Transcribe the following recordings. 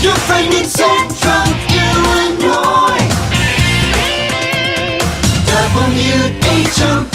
Your friend in Central Illinois. WHOW.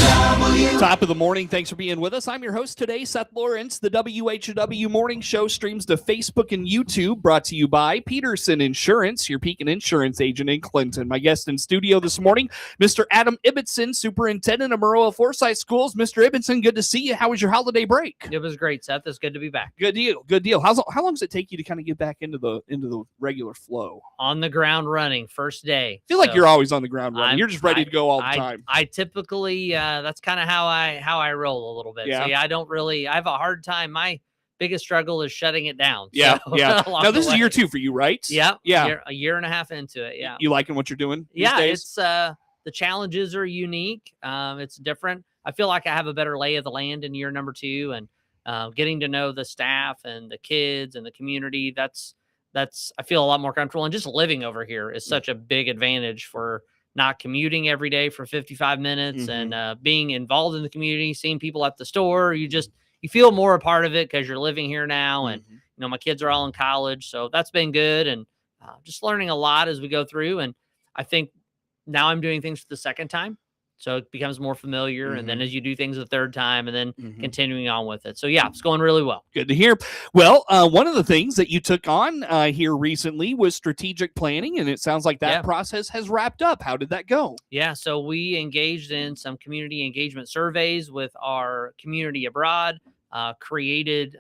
Top of the morning. Thanks for being with us. I'm your host today, Seth Lawrence. The WHOW Morning Show streams to Facebook and YouTube, brought to you by Peterson Insurance, your Pekin Insurance agent in Clinton. My guest in studio this morning, Mr. Adam Ibbotson, Superintendent of Maroa-Forsyth Schools. Mr. Ibbotson, good to see you. How was your holiday break? It was great, Seth. It's good to be back. Good deal. Good deal. How long does it take you to kind of get back into the regular flow? On the ground running, first day. I feel like you're always on the ground running. You're just ready to go all the I time. I typically that's kind of how I roll a little bit. Yeah. So I have a hard time. My biggest struggle is shutting it down. Yeah, so, yeah. Now this is year 2 for you, right? Yeah, yeah. A year and a half into it. Yeah. You liking what you're doing? Yeah, these days? it's the challenges are unique. It's different. I feel like I have a better lay of the land in year number 2, and getting to know the staff and the kids and the community. That's I feel a lot more comfortable, and just living over here is such a big advantage for not commuting every day for 55 minutes and being involved in the community, seeing people at the store. You feel more a part of it because you're living here now. And, my kids are all in college, so that's been good. And just learning a lot as we go through. And I think now I'm doing things for the second time, so it becomes more familiar. And then as you do things the third time, and then continuing on with it. So yeah, it's going really well. Good to hear. Well, one of the things that you took on here recently was strategic planning, and it sounds like that process has wrapped up. How did that go? Yeah, so we engaged in some community engagement surveys with our community abroad, created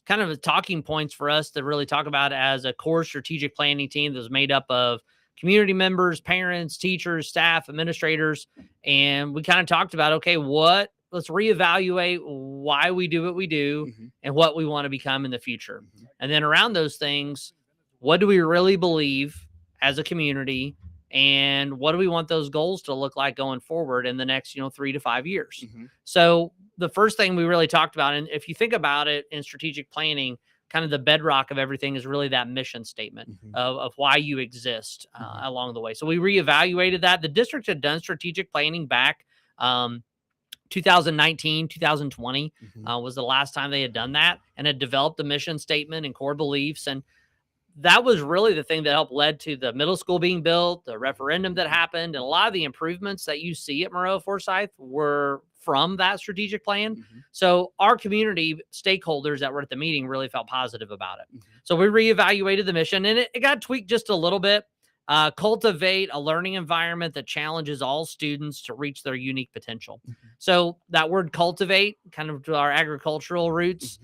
kind of talking points for us to really talk about as a core strategic planning team that was made up of community members, parents, teachers, staff, administrators. And we kind of talked about, okay, let's reevaluate why we do what we do and what we want to become in the future. And then around those things, what do we really believe as a community? And what do we want those goals to look like going forward in the next, 3 to 5 years? So the first thing we really talked about, and if you think about it in strategic planning, kind of the bedrock of everything is really that mission statement of why you exist along the way. So we reevaluated that. The district had done strategic planning back 2019, 2020 was the last time they had done that, and had developed a mission statement and core beliefs. And that was really the thing that helped led to the middle school being built, the referendum that happened, and a lot of the improvements that you see at Maroa-Forsyth were from that strategic plan. So our community stakeholders that were at the meeting really felt positive about it. So we reevaluated the mission, and it got tweaked just a little bit. Cultivate a learning environment that challenges all students to reach their unique potential. So that word cultivate, kind of to our agricultural roots,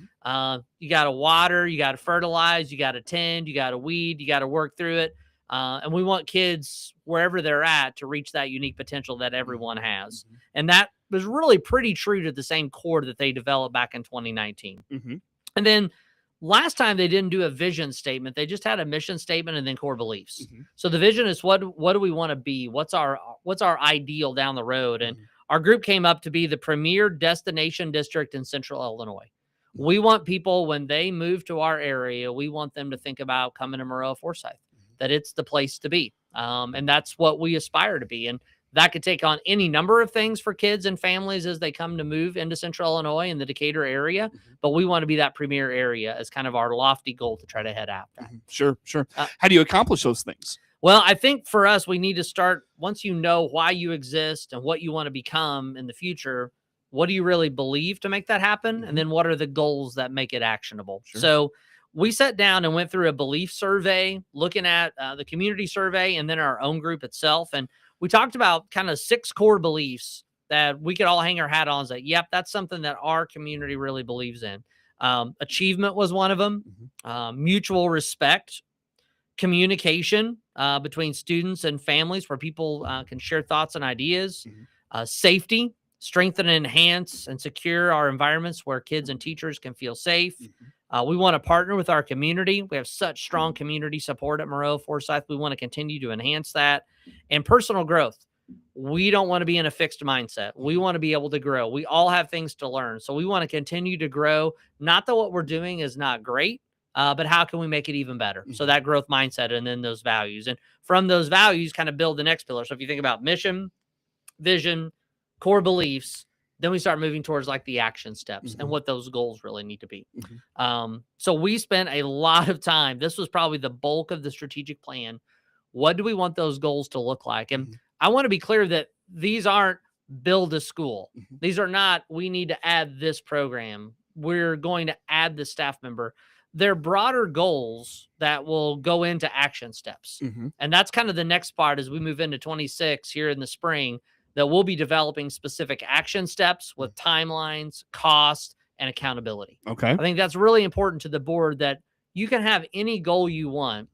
you got to water, you got to fertilize, you got to tend, you got to weed, you got to work through it. And we want kids, wherever they're at, to reach that unique potential that everyone has. And that was really pretty true to the same core that they developed back in 2019. And then last time they didn't do a vision statement. They just had a mission statement and then core beliefs. So the vision is what do we want to be? What's our ideal down the road? And our group came up to be the premier destination district in Central Illinois. We want people, when they move to our area, we want them to think about coming to Maroa-Forsyth, that it's the place to be. And that's what we aspire to be. And that could take on any number of things for kids and families as they come to move into Central Illinois and the Decatur area. But we want to be that premier area as kind of our lofty goal to try to head after. Sure. How do you accomplish those things? Well, I think for us, we need to start, once you know why you exist and what you want to become in the future, what do you really believe to make that happen? And then what are the goals that make it actionable? So we sat down and went through a belief survey, looking at the community survey and then our own group itself. And we talked about kind of 6 core beliefs that we could all hang our hat on and say, yep, that's something that our community really believes in. Achievement was one of them. Mutual respect, communication between students and families where people can share thoughts and ideas, safety, strengthen and enhance and secure our environments where kids and teachers can feel safe. We want to partner with our community. We have such strong community support at Maroa-Forsyth. We want to continue to enhance that. And personal growth. We don't want to be in a fixed mindset. We want to be able to grow. We all have things to learn. So we want to continue to grow. Not that what we're doing is not great, but how can we make it even better? So that growth mindset and then those values. And from those values, kind of build the next pillar. So if you think about mission, vision, core beliefs, Then we start moving towards like the action steps and what those goals really need to be. So we spent a lot of time. This was probably the bulk of the strategic plan. What do we want those goals to look like? And I want to be clear that these aren't build a school. These are not, we need to add this program. We're going to add the staff member. They're broader goals that will go into action steps. And that's kind of the next part as we move into 26 here in the spring, that we'll be developing specific action steps with timelines, cost, and accountability. Okay. I think that's really important to the board, that you can have any goal you want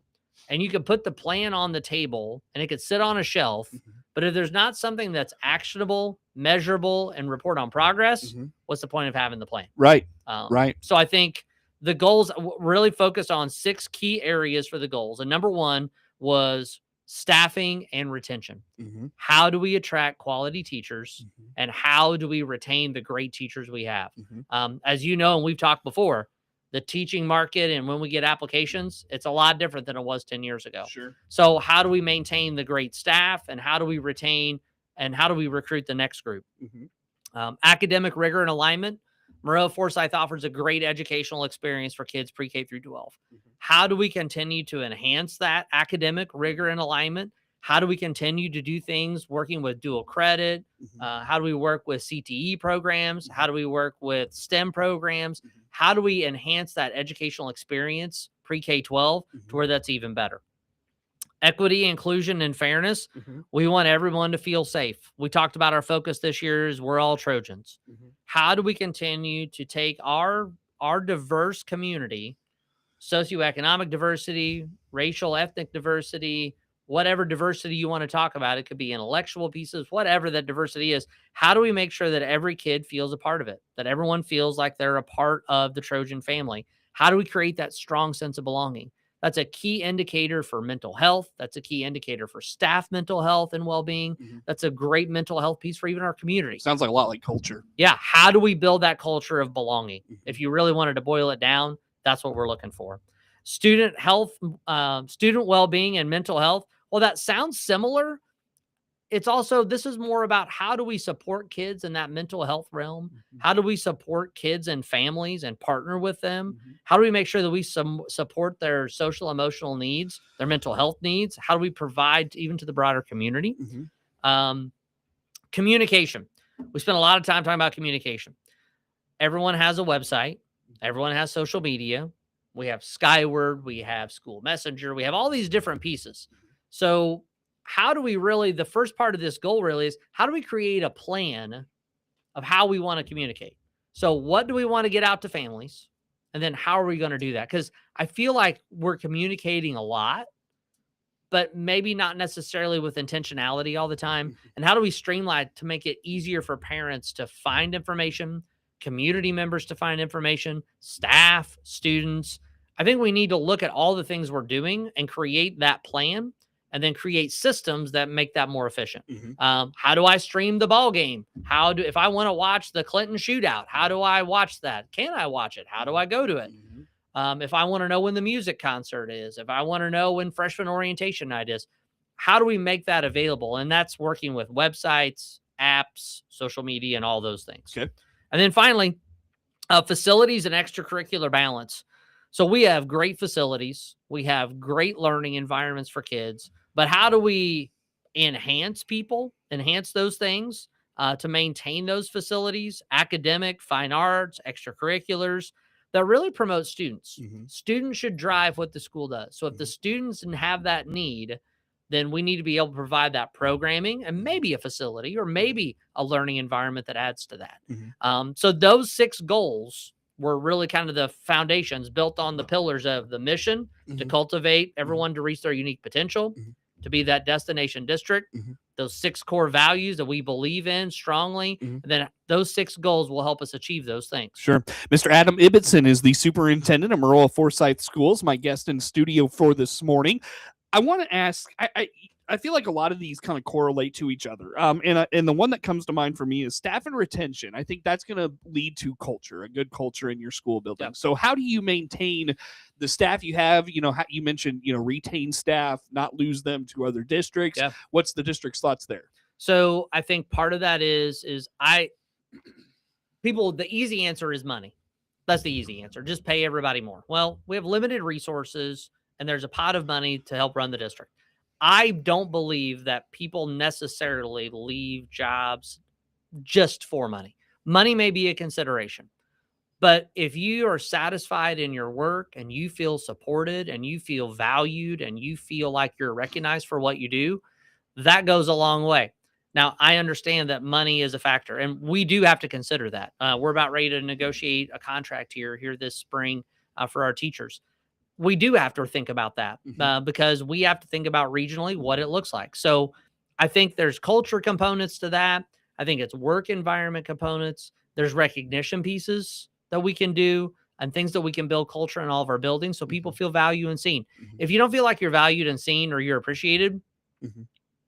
and you can put the plan on the table and it could sit on a shelf. But if there's not something that's actionable, measurable, and report on progress, what's the point of having the plan? Right. So I think the goals really focused on 6 key areas for the goals. And number 1 was staffing and retention. How do we attract quality teachers and how do we retain the great teachers we have? As you know, and we've talked before, the teaching market and when we get applications, it's a lot different than it was 10 years ago. Sure. So how do we maintain the great staff and how do we retain and how do we recruit the next group? Academic rigor and alignment. Maroa-Forsyth offers a great educational experience for kids pre-K through 12. How do we continue to enhance that academic rigor and alignment? How do we continue to do things working with dual credit? How do we work with CTE programs? How do we work with STEM programs? How do we enhance that educational experience pre-K-12 to where that's even better? Equity, inclusion, and fairness. We want everyone to feel safe. We talked about our focus this year is we're all Trojans. How do we continue to take our diverse community, socioeconomic diversity, racial, ethnic diversity, whatever diversity you want to talk about, it could be intellectual pieces, whatever that diversity is. How do we make sure that every kid feels a part of it, that everyone feels like they're a part of the Trojan family? How do we create that strong sense of belonging? That's a key indicator for mental health. That's a key indicator for staff mental health and well-being. That's a great mental health piece for even our community. Sounds like a lot like culture. Yeah. How do we build that culture of belonging? If you really wanted to boil it down, that's what we're looking for. Student health, student well-being and mental health. Well, that sounds similar. It's also, this is more about how do we support kids in that mental health realm? How do we support kids and families and partner with them? How do we make sure that we support their social emotional needs, their mental health needs? How do we provide even to the broader community? Communication. We spent a lot of time talking about communication. Everyone has a website. Everyone has social media. We have Skyward. We have School Messenger. We have all these different pieces. So how do we really, the first part of this goal really is how do we create a plan of how we want to communicate? So what do we want to get out to families? And then how are we going to do that? Because I feel like we're communicating a lot, but maybe not necessarily with intentionality all the time. And how do we streamline to make it easier for parents to find information, community members to find information, staff, students? I think we need to look at all the things we're doing and create that plan and then create systems that make that more efficient. How do I stream the ball game? If I want to watch the Clinton shootout, how do I watch that? Can I watch it? How do I go to it? If I want to know when the music concert is, if I want to know when freshman orientation night is, how do we make that available? And that's working with websites, apps, social media, and all those things. Okay. And then finally, facilities and extracurricular balance. So we have great facilities. We have great learning environments for kids. But how do we enhance those things to maintain those facilities, academic, fine arts, extracurriculars that really promote students? Students should drive what the school does. So if the students have that need, then we need to be able to provide that programming and maybe a facility or maybe a learning environment that adds to that. So those 6 goals were really kind of the foundations built on the pillars of the mission to cultivate everyone to reach their unique potential, to be that destination district, those 6 core values that we believe in strongly. And then those 6 goals will help us achieve those things. Sure. Mr. Adam Ibbotson is the superintendent of Maroa-Forsyth Schools, my guest in studio for this morning. I want to ask, I feel like a lot of these kind of correlate to each other. And the one that comes to mind for me is staff and retention. I think that's going to lead to culture, a good culture in your school building. Yep. So how do you maintain the staff you have? How you mentioned, retain staff, not lose them to other districts. Yeah. What's the district's thoughts there? So I think part of that is people, the easy answer is money. That's the easy answer. Just pay everybody more. Well, we have limited resources and there's a pot of money to help run the district. I don't believe that people necessarily leave jobs just for money. Money may be a consideration, but if you are satisfied in your work and you feel supported and you feel valued and you feel like you're recognized for what you do, that goes a long way. Now, I understand that money is a factor, and we do have to consider that. We're about ready to negotiate a contract here this spring for our teachers. We do have to think about that because we have to think about regionally what it looks like. So I think there's culture components to that. I think it's work environment components. There's recognition pieces that we can do and things that we can build culture in all of our buildings so people feel valued and seen. If you don't feel like you're valued and seen or you're appreciated,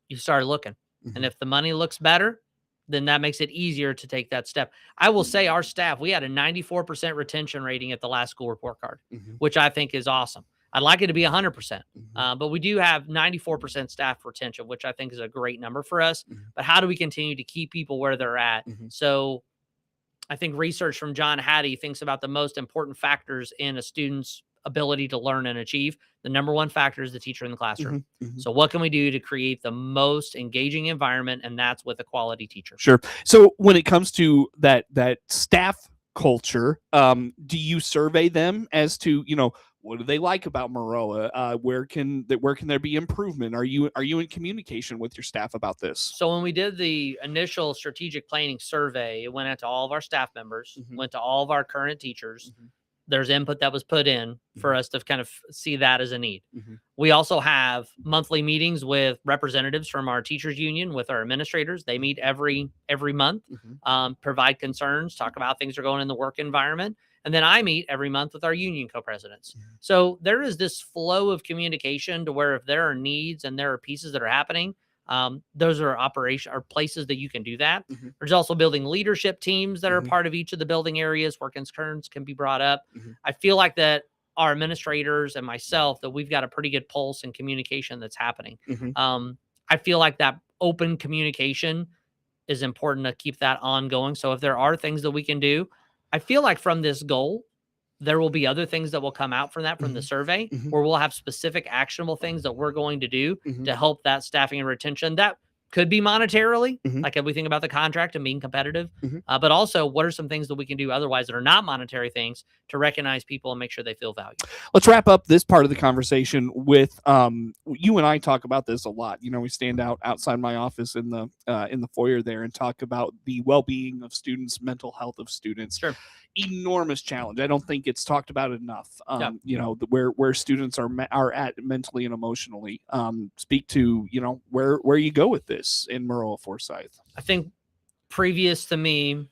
you start looking. And if the money looks better, then that makes it easier to take that step. I will say our staff, we had a 94% retention rating at the last school report card, which I think is awesome. I'd like it to be 100%, but we do have 94% staff retention, which I think is a great number for us. But how do we continue to keep people where they're at? So I think research from John Hattie thinks about the most important factors in a student's ability to learn and achieve. The number one factor is the teacher in the classroom. So what can we do to create the most engaging environment? And that's with a quality teacher. Sure. So when it comes to that staff culture, do you survey them as to, what do they like about Maroa? Where can there be improvement? Are you in communication with your staff about this? So when we did the initial strategic planning survey, it went out to all of our staff members, went to all of our current teachers. There's input that was put in for us to kind of see that as a need. We also have monthly meetings with representatives from our teachers union, with our administrators. They meet every month, provide concerns, talk about things that are going in the work environment. And then I meet every month with our union co-presidents. So there is this flow of communication to where if there are needs and there are pieces that are happening, those are places that you can do that. There's also building leadership teams that are part of each of the building areas where concerns can be brought up. I feel like that our administrators and myself, that we've got a pretty good pulse and communication that's happening. I feel like that open communication is important to keep that ongoing. So if there are things that we can do, I feel like from this goal, there will be other things that will come out from that, from the survey, where we'll have specific actionable things that we're going to do to help that staffing and retention. That could be monetarily, like if we think about the contract and being competitive, but also what are some things that we can do otherwise that are not monetary things to recognize people and make sure they feel valued. Let's wrap up this part of the conversation with you and I talk about this a lot. We stand outside my office in the foyer there and talk about the well-being of students, mental health of students. Sure. Enormous challenge. I don't think it's talked about enough. Where students are at mentally and emotionally. Speak to where you go with this in Maroa-Forsyth. I think previous to me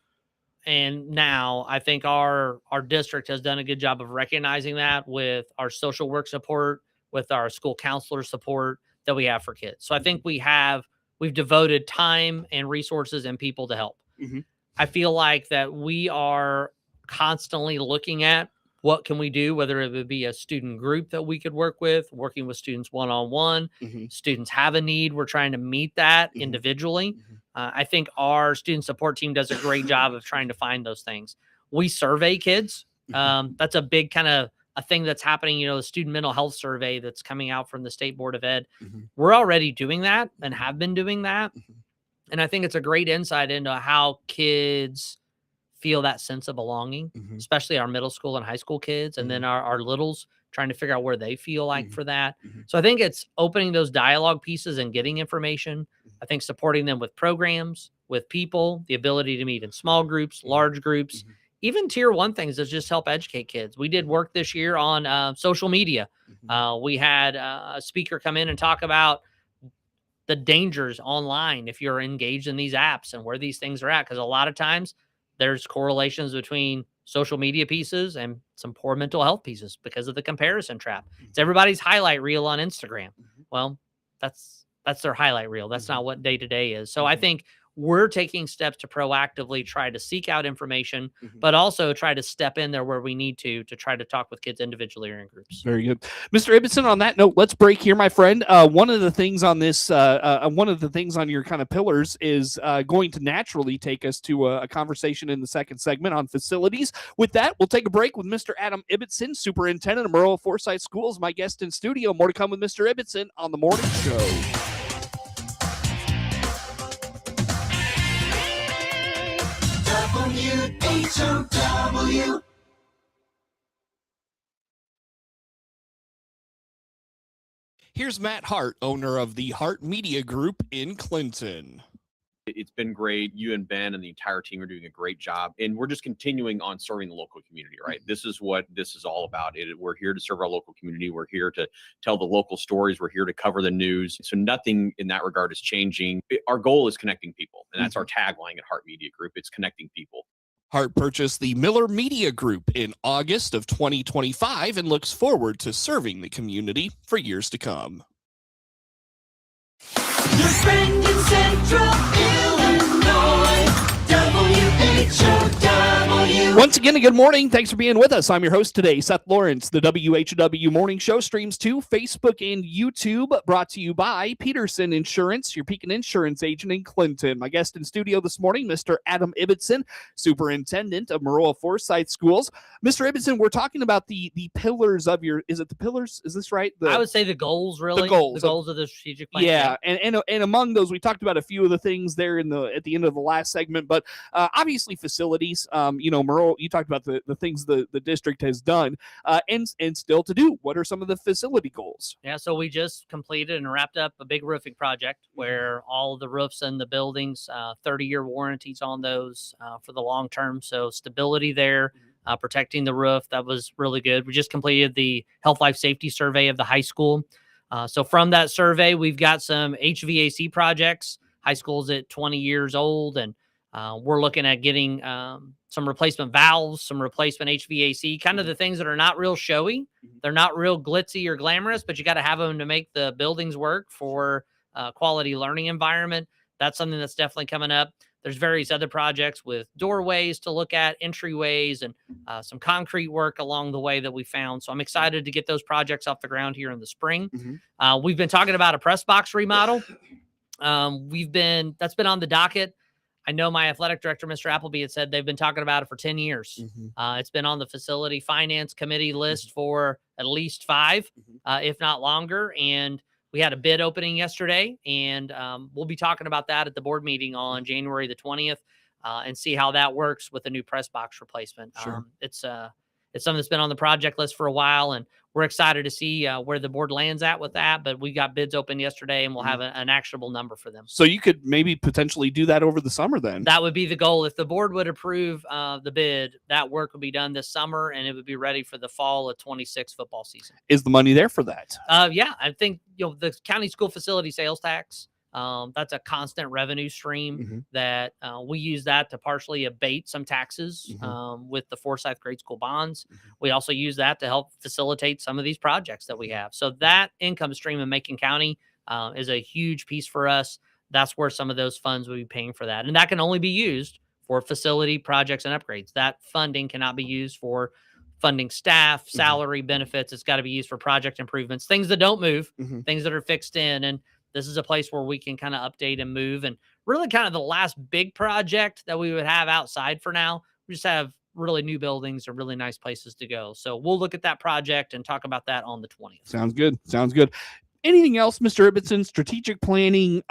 and now, I think our district has done a good job of recognizing that with our social work support, with our school counselor support that we have for kids. So I think we've devoted time and resources and people to help. I feel like that we are constantly looking at what can we do, whether it would be a student group that we could work with, working with students one-on-one. Students have a need. We're trying to meet that individually. I think our student support team does a great job of trying to find those things. We survey kids. That's a big kind of a thing that's happening, the student mental health survey that's coming out from the State Board of Ed. We're already doing that and have been doing that. And I think it's a great insight into how kids feel that sense of belonging, especially our middle school and high school kids. And then our littles, trying to figure out where they feel like for that. So I think it's opening those dialogue pieces and getting information. I think supporting them with programs, with people, the ability to meet in small groups, large groups, even tier one things that just help educate kids. We did work this year on social media. We had a speaker come in and talk about the dangers online if you're engaged in these apps and where these things are at. Because a lot of times there's correlations between social media pieces and some poor mental health pieces because of the comparison trap. It's everybody's highlight reel on Instagram. Well, that's their highlight reel. That's not what day-to-day is. So I think we're taking steps to proactively try to seek out information, Mhm. but also try to step in there where we need to try to talk with kids individually or in groups. Very good. Mr. Ibbotson, on that note, let's break here, my friend. One of the things on this, one of the things on your kind of pillars is going to naturally take us to a conversation in the second segment on facilities. With that, we'll take a break with Mr. Adam Ibbotson, Superintendent of Maroa-Forsyth Schools, my guest in studio. More to come with Mr. Ibbotson on the morning show. WHOW. Here's Matt Hart, owner of the Hart Media Group in Clinton. It's been great. You and Ben and the entire team are doing a great job. And we're just continuing on serving the local community, right? This is what this is all about. We're here to serve our local community. We're here to tell the local stories. We're here to cover the news. So nothing in that regard is changing. Our goal is connecting people. And that's our tagline at Hart Media Group. It's connecting people. Hart purchased the Miller Media Group in August of 2025 and looks forward to serving the community for years to come. Your friend in Central Illinois, WHOW. Once again, a good morning. Thanks for being with us. I'm your host today, Seth Lawrence. The WHOW Morning Show streams to Facebook and YouTube, brought to you by Peterson Insurance, your Pekin Insruance agent in Clinton. My guest in studio this morning, Mr. Adam Ibbotson, Superintendent of Maroa-Forsyth Schools. Mr. Ibbotson, we're talking about the pillars of your, is it the pillars? Is this right? I would say the goals, really. The goals of the strategic plan. Yeah, and among those, we talked about a few of the things there at the end of the last segment, but obviously facilities. Maroa, you talked about the things the district has done and still to do. What are some of the facility goals? Yeah, so we just completed and wrapped up a big roofing project where all the roofs in the buildings, 30-year warranties on those for the long term. So stability there, protecting the roof. That was really good. We just completed the health life safety survey of the high school. So from that survey, we've got some HVAC projects. High school's at 20 years old, and we're looking at getting some replacement valves, some replacement HVAC, kind of the things that are not real showy. They're not real glitzy or glamorous, but you got to have them to make the buildings work for quality learning environment. That's something that's definitely coming up. There's various other projects with doorways to look at, entryways, and some concrete work along the way that we found. So I'm excited to get those projects off the ground here in the spring. We've been talking about a press box remodel. That's been on the docket. I know my athletic director, Mr. Appleby, had said they've been talking about it for 10 years. It's been on the facility finance committee list for at least 5, if not longer. And we had a bid opening yesterday, and we'll be talking about that at the board meeting on January the 20th and see how that works with the new press box replacement. Sure. It's something that's been on the project list for a while, and we're excited to see where the board lands at with that. But we got bids open yesterday, and we'll have an actionable number for them. So you could maybe potentially do that over the summer then. That would be the goal. If the board would approve the bid, that work would be done this summer, and it would be ready for the fall of 26 football season. Is the money there for that? Yeah, I think the county school facility sales tax, that's a constant revenue stream that we use that to partially abate some taxes with the Forsyth grade school bonds. We also use that to help facilitate some of these projects that we have. So that income stream in Macon County is a huge piece for us. That's where some of those funds will be paying for that. And that can only be used for facility projects and upgrades. That funding cannot be used for funding staff, salary, benefits. It's got to be used for project improvements, things that don't move, things that are fixed in. And this is a place where we can kind of update and move. And really kind of the last big project that we would have outside for now, we just have really new buildings or really nice places to go. So we'll look at that project and talk about that on the 20th. Sounds good. Sounds good. Anything else, Mr. Ibbotson? Strategic planning,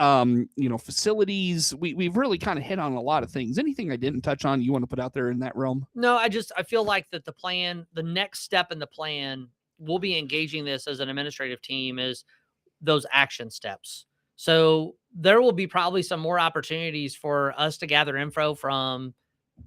facilities. We've really kind of hit on a lot of things. Anything I didn't touch on you want to put out there in that realm? No, I feel like that the next step in the plan, we'll be engaging this as an administrative team, is those action steps. So there will be probably some more opportunities for us to gather info from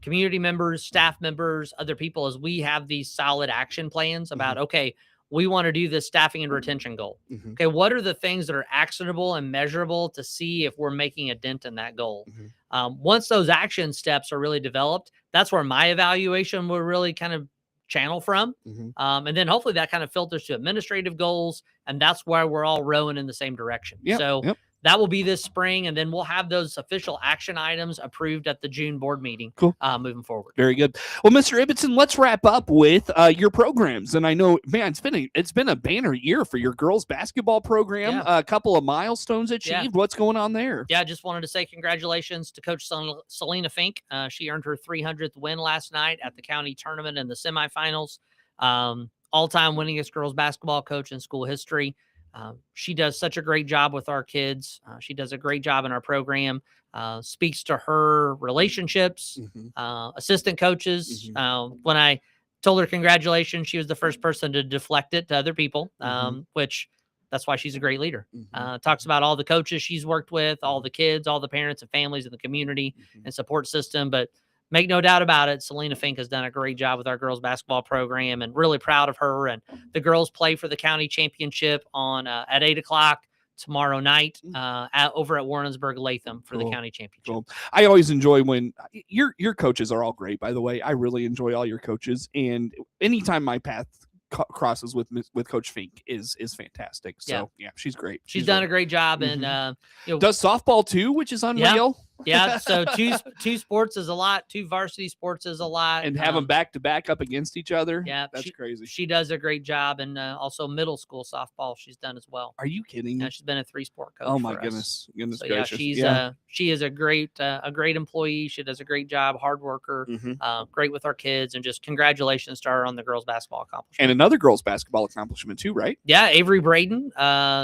community members, staff members, other people, as we have these solid action plans about, okay, we want to do this staffing and retention goal. Okay, what are the things that are actionable and measurable to see if we're making a dent in that goal? Once those action steps are really developed, that's where my evaluation will really kind of channel from. And then hopefully that kind of filters to administrative goals. And that's where we're all rowing in the same direction. So that will be this spring, and then we'll have those official action items approved at the June board meeting. Cool. Moving forward. Very good. Well, Mr. Ibbotson, let's wrap up with your programs. And I know, man, it's been a banner year for your girls basketball program. Yeah. A couple of milestones achieved. Yeah. What's going on there? Yeah, I just wanted to say congratulations to Coach Selena Fink. She earned her 300th win last night at the county tournament in the semifinals. All-time winningest girls basketball coach in school history. She does such a great job with our kids. She does a great job in our program. Speaks to her relationships, assistant coaches. When I told her congratulations, she was the first person to deflect it to other people, which that's why she's a great leader. Talks about all the coaches she's worked with, all the kids, all the parents and families in the community and support system. But make no doubt about it, Selena Fink has done a great job with our girls basketball program, and really proud of her. And the girls play for the county championship on at 8:00 tomorrow night over at Warrensburg Latham for the county championship. Cool. I always enjoy when your coaches are all great, by the way. I really enjoy all your coaches, and anytime my path crosses with Coach Fink is fantastic. So yeah, she's great. She's done a great job, and does softball too, which is unreal. Yeah, so two sports is a lot. Two varsity sports is a lot. And have them back to back up against each other. Yeah, that's crazy. She does a great job, and also middle school softball she's done as well. Are you kidding me? Yeah, she's been a 3-sport coach. Oh my for goodness, us. goodness So gracious. she is a great employee. She does a great job, hard worker, great with our kids, and just congratulations to her on the girls basketball accomplishment. And another girls basketball accomplishment too, right? Yeah, Avery Braden,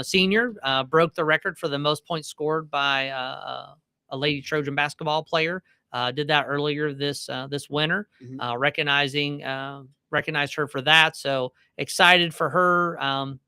senior, broke the record for the most points scored by a Lady Trojan basketball player. Did that earlier this winter. Recognized her for that. So excited for her.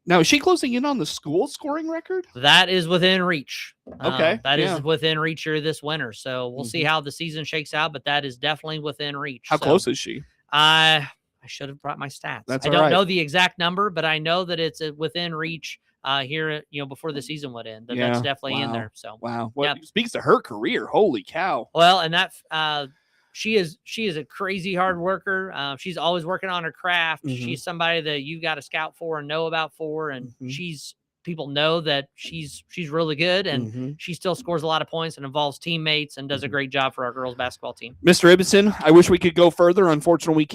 Now, is she closing in on the school scoring record? That is within reach. Okay. That is within reach here this winter. So we'll see how the season shakes out, but that is definitely within reach. How close is she? I should have brought my stats. That's I all don't right. know the exact number, but I know that it's within reach here, before the season would end. That's definitely in there. So wow. Well, speaks to her career. Holy cow. Well, and that she is a crazy hard worker. She's always working on her craft. She's somebody that you got to scout for and know about for, and people know that she's really good, and she still scores a lot of points and involves teammates and does a great job for our girls basketball team. Mr. Ibbotson, I wish we could go further. Unfortunately,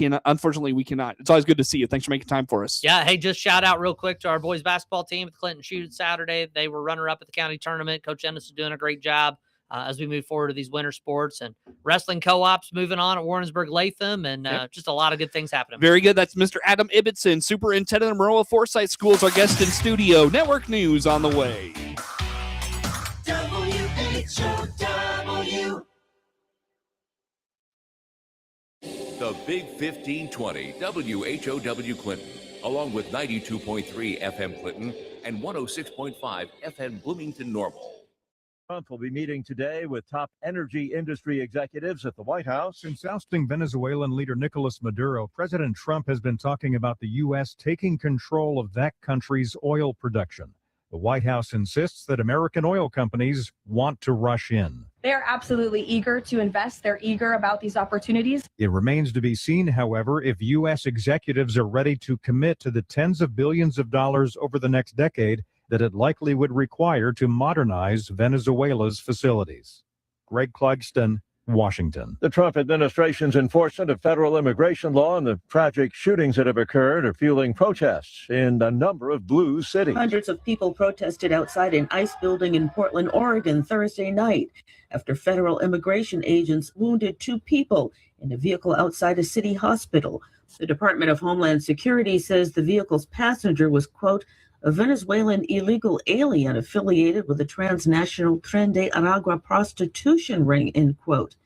we cannot. It's always good to see you. Thanks for making time for us. Yeah. Hey, just shout out real quick to our boys basketball team at the Clinton Shoot Saturday. They were runner up at the county tournament. Coach Ennis is doing a great job as we move forward to these winter sports, and wrestling co-ops moving on at Warrensburg Latham, and just a lot to good things happening. Very good. That's Mr. Adam Ibbotson, Superintendent of Maroa-Forsyth Schools, our guest in studio. Network news on the way. WHOW. The Big 1520 WHOW Clinton, along with 92.3 FM Clinton and 106.5 FM Bloomington Normal. Trump will be meeting today with top energy industry executives at the White House. Since ousting Venezuelan leader Nicolas Maduro, President Trump has been talking about the U.S. taking control of that country's oil production. The White House insists that American oil companies want to rush in. They're absolutely eager to invest. They're eager about these opportunities. It remains to be seen, however, if U.S. executives are ready to commit to the tens of billions of dollars over the next decade that it likely would require to modernize Venezuela's facilities. Greg Clugston, Washington. The Trump administration's enforcement of federal immigration law and the tragic shootings that have occurred are fueling protests in a number of blue cities. Hundreds of people protested outside an ICE building in Portland, Oregon, Thursday night after federal immigration agents wounded 2 people in a vehicle outside a city hospital. The Department of Homeland Security says the vehicle's passenger was, quote, a Venezuelan illegal alien affiliated with the transnational Tren de Aragua prostitution ring, end quote.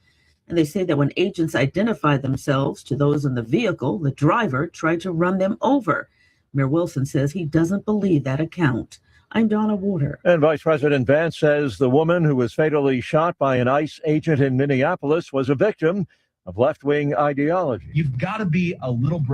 And they say that when agents identified themselves to those in the vehicle, the driver tried to run them over. Mayor Wilson says he doesn't believe that account. I'm Donna Warder. And Vice President Vance says the woman who was fatally shot by an ICE agent in Minneapolis was a victim of left-wing ideology. You've got to be a little brave.